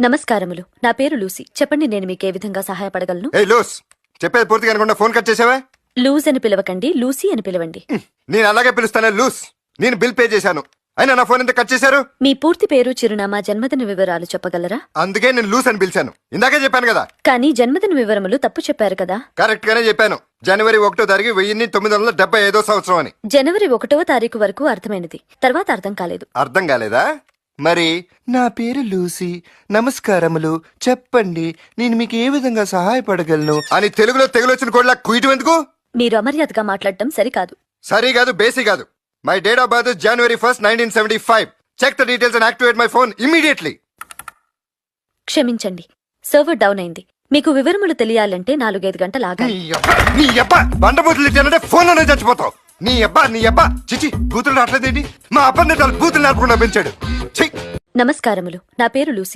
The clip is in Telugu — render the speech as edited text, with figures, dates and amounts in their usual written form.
నమస్కారములు. నా పేరు లూసీ. చెప్పండి, నేను మీకు ఏ విధంగా సహాయపడగలను? ఏ లూస్, చెప్పేది పూర్తిగా అనుకుంటా ఫోన్ కట్ చేసావా? లూజ్ అని పిలవకండి, లూసీ అని పిలవండి. నేను అలాగే పిలుస్తానే లూస్. నేను బిల్ పే చేశాను, అయినా నా ఫోన్ ఎంత కట్ చేశారు? మీ పూర్తి పేరు, చిరునామా, జన్మదిన వివరాలు చెప్పగలరా? అందుకే నేను లూస్ అని పిలిచాను. ఇందాకే చెప్పాను కదా. కానీ జన్మదిన వివరములు తప్పు చెప్పారు కదా. కరెక్ట్ గానే చెప్పాను. జనవరి 1వ తారీఖు 1975 సంవత్సరం అని. జనవరి 1వ తారీఖు వరకు అర్థమైనది, తర్వాత అర్థం కాలేదు. అర్థం కాలేదా? మరి నా పేరు లూసీ, నమస్కారములు, చెప్పండి నేను మీకు ఏ విధంగా సహాయపడగలను అని తెలుగులో తెగులొచ్చిన కోడ్లా కుయిటు ఎందుకు? మీరు అమర్యాదగా మాట్లాడటం సరికాదు. సరి కాదు, బేసి కాదు. My date of birth January 1st, 1975. Check the details and activate my phone immediately. క్షమించండి, సర్వర్ డౌన్ అయింది. మీకు వివరములు తెలియాలంటే 4-5 గంటలు ఆగాలి. నీ అబ్బా బండబూతులు ఇచ్చానంటే ఫోన్ లోనే చచ్చిపోతావు. నీ అబ్బా చిచి, బూతులు రావట్లేదేంటి? మా అబ్బాయి బూతులు నడపకుండా పెంచాడు. నమస్కారములు. నా పేరు లూసీ.